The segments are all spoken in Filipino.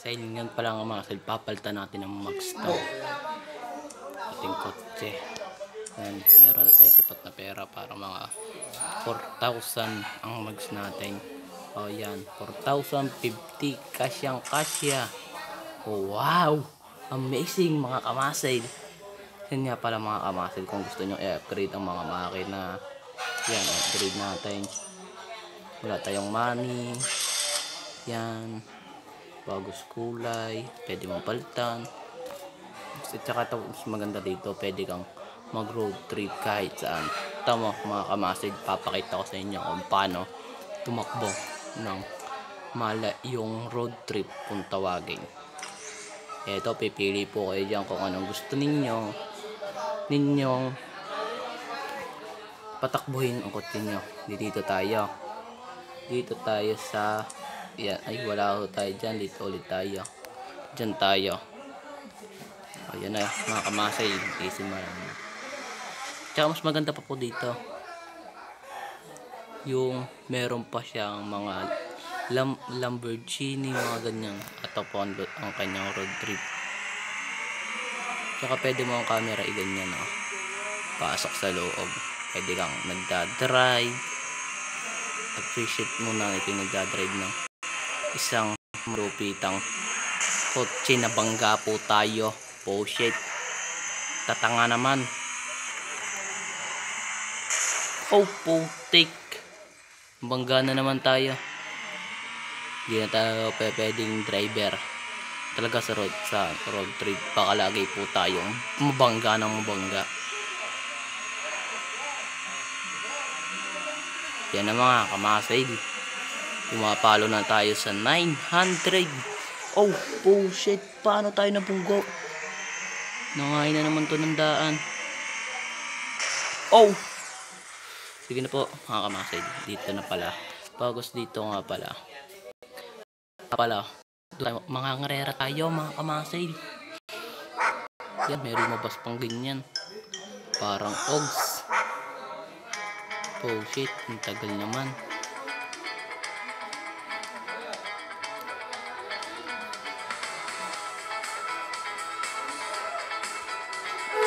Sa ilingan pa lang mga kasal, papalitan natin ang mags to ating kotse. Yan, meron na tayo sapat na pera para mga 4,000 ang mags natin. O yan, 4,050, kasyang kasya. Oh, wow, amazing mga kamasil. Yan nga pala mga kamasil, kung gusto nyo i-upgrade ang mga makina, yan, upgrade natin. Wala tayong money, yan, bagos kulay, pwede mong palitan. At saka ito, mas maganda dito, pwede kang mag road trip kahit saan. Tama mga kamasid, papakita ko sa inyo kung paano tumakbo ng mala yung road trip kung tawagin. Ito, pipili po kayo dyan kung anong gusto ninyong patakbuhin ang kotse nyo. Dito tayo sa yan. Ay, wala ko tayo dyan, dito ulit tayo, dyan tayo. O yan na mga kamasay, easy marami. Tsaka mas maganda pa po dito yung meron pa siyang mga Lamborghini, mga ganyan. At po ang kanyang road trip. Tsaka pwede mo ang camera i-ganyan, oh. Pasok sa loob, pwede kang nagdadrive. Appreciate muna ito yung nagdadrive ng isang malupitang kotse na bangga po tayo. Oh shit, tatanga naman. Oh putik, bangga na naman tayo. Hindi na tayo pwedeng driver talaga sa road trip. Baka lagi po tayong mabangga ng mabangga. Yan na mga kamasay, pumapalo na tayo sa 900. Oh bullshit, paano tayo nabunggo? Nangain na naman to ng daan. Oh, sige na po mga kamasay, dito na pala. Bagos dito nga pala. Mga ngarera tayo mga kamasay. Yan, may lumabas pang ganyan, parang ogs. Oh shit, ang tagal naman.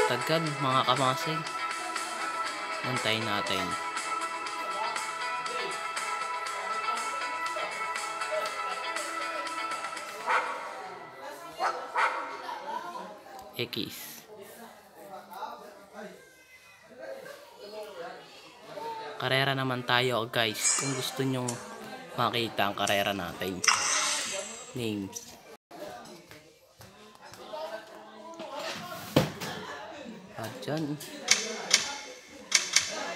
Tagal mga kamasay. Antayin natin. X. Karera naman tayo guys. Kung gusto nyong makita ang karera natin. Names. At dyan.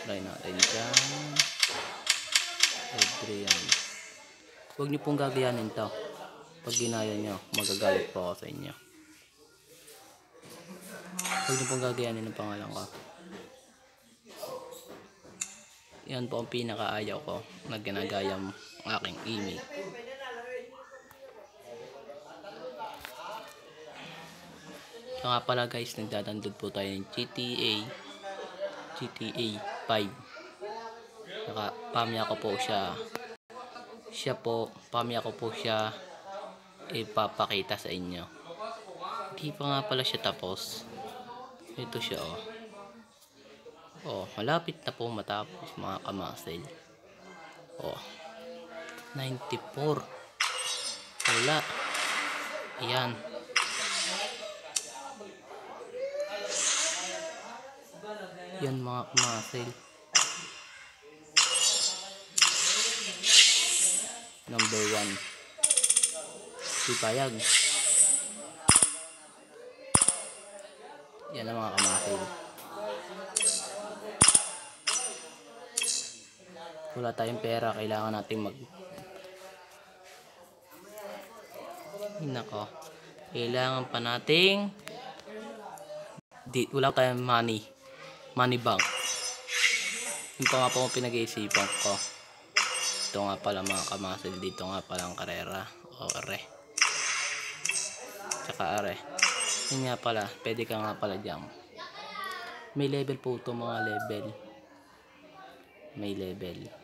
Try natin dyan. Adrian. Huwag nyo pong gagayanin to. Pag ginaya nyo, magagalit po ako sa inyo. Huwag nyo pong gagayanin ang pangalan ko. Yan po ang pinakaayaw ko na ginagaya ang aking email. So nga pala guys, nagdadandod po tayo ng GTA 5. Saka pamya ko po siya. Pamya ko po siya ipapakita sa inyo. Hindi pa nga pala siya tapos. Ito siya, oh. Oh, malapit na po matapos mga kamasel. Oh, 94. Wala. Ayan. Yan mga kamasel. Number 1. Sipayag. Yan ang mga kamasel. Wala tayong pera, kailangan natin nako, kailangan pa nating wala tayong money bank. Yung pa nga po pinag-iisipan ko. Ito nga pala mga kamasel, dito nga pala ang karera. O are, tsaka are. Yun nga pala, pwede ka nga pala dyan. May level po ito, mga level. May level.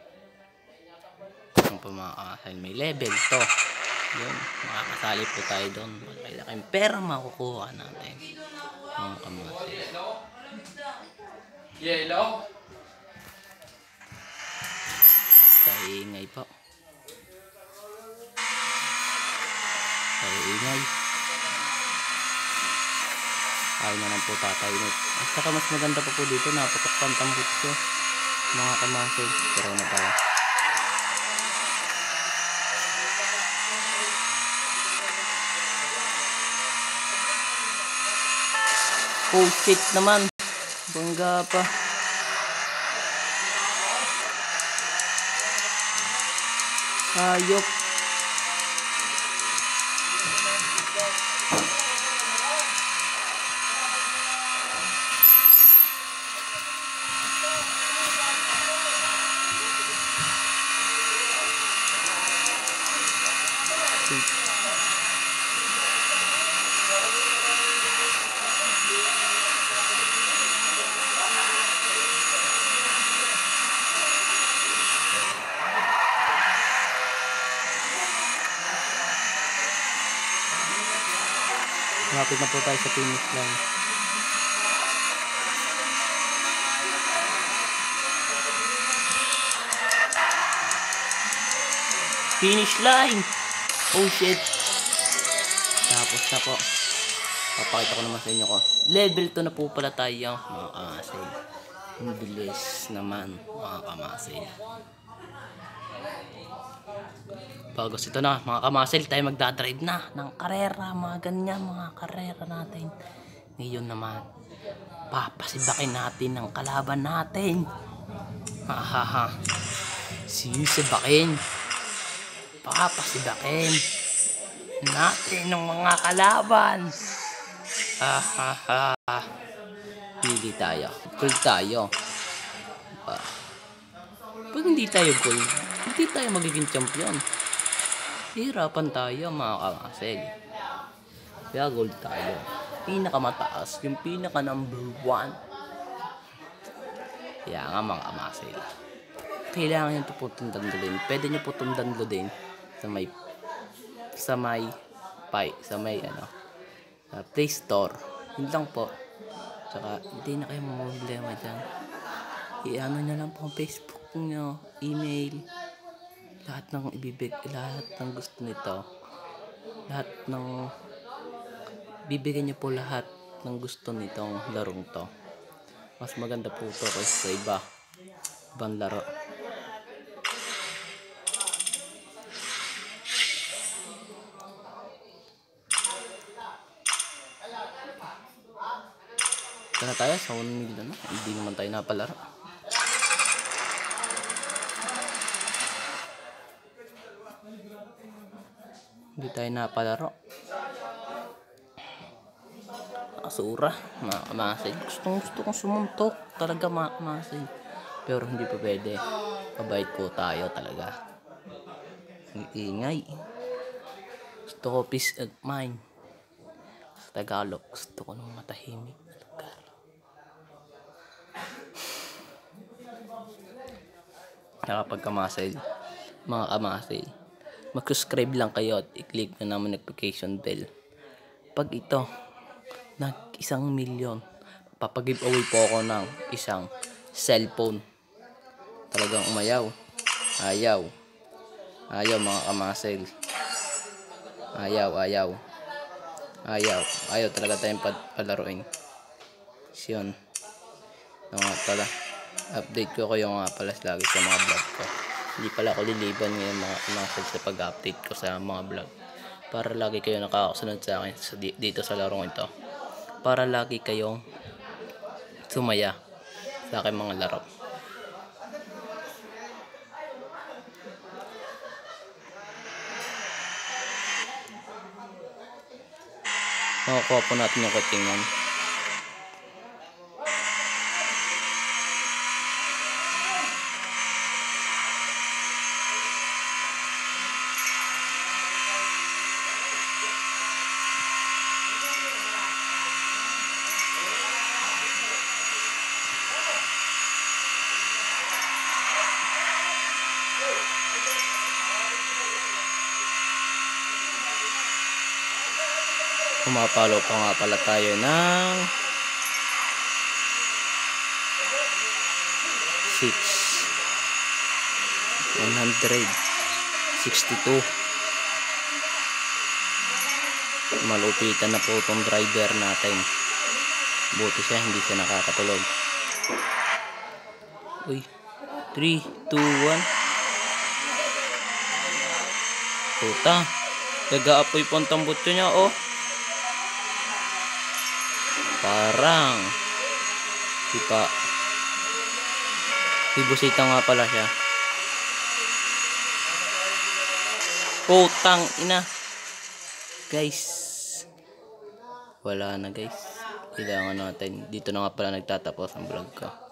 Ang pamakasan, may level to. Yun, makakasali po tayo doon. Malaki-laking pera makukuha natin. Mga kamasil. Yellow. Kaingay po. Kaingay. Ayaw na lang po tatayinit. At saka mas maganda pa po dito. Napatok pantambut ko. Mga kamasil. Pero na tayo. Oh shit naman. Bangga pa. Hayop. Malapit na po tayo sa finish line. Finish line! Oh shit! Tapos na po. Papakita ko naman sa inyo ko. Level 2 na po pala tayo, mga kamasil. Ang bilis naman, mga kamasil. Bagos ito na, mga kamasil, tayo magdadrive na ng karera, mga ganyan, mga karera natin. Ngayon naman, papasibakin natin ng kalaban natin. Hahaha. Sisibakin. Papasibakin natin ng mga kalaban. Hahaha. Pili tayo. Gold tayo. Pag hindi tayo gold, hindi tayo magiging champion. Hirapan tayo, mga kamasil. Kaya gold tayo. Pinakamataas, yung pinaka number 1. Kaya nga, mga kamasil. Kailangan nyo ito po itong downloadin. Pwede nyo po itong downloadin sa may Play Store. Yun lang po. Tsaka hindi na kayo problema dyan. I-ano nyo lang po ang Facebook nyo, email, lahat ng lahat ng gusto nito, lahat ng bibigyan nyo po lahat ng gusto nitong larong to. Mas maganda po ito kaysa sa ibang laro. Ito na tayo sa 1 million na. Hindi naman tayo napalaro. Hindi tayo napalaro. Asura, mga kamasil. Gusto kong sumuntok talaga, mga kamasil. Pero hindi pa pwede. Pabait po tayo talaga. Ang ingay. Gusto ko peace of mind. Sa Tagalog, gusto ko ng matahimik na lugar. Kapag kamasil, mga kamasil, mag-subscribe lang kayo at i-click na naman notification bell. Pag ito nag 1 million, papag-giveaway po ako ng isang cellphone. Talagang umayaw. Ayaw mga kamasil. Ayaw talaga tayong palaruin. Yun nga pala, update ko kayo nga pala lagi sa mga vlog ko. Hindi pala ako liliban ngayon, mga kamasil, sa pag-update ko sa mga vlog, para lagi kayo nakakasunod sa akin dito sa larong ito, para lagi kayong sumaya sa aking mga laro. Makukuha po natin yung kutingan. Pumapalo pa nga pala tayo ng 162. Malupitan na po itong driver natin. Buti siya, hindi siya nakakatulog. Uy, 3, 2, 1. Puta, nag-aapoy po ang tambutso niya, oh. Parang ipa ibusita nga pala siya. Putang ina. Guys, wala na guys. Kailangan natin. Dito na nga pala nagtatapos ang vlog ko.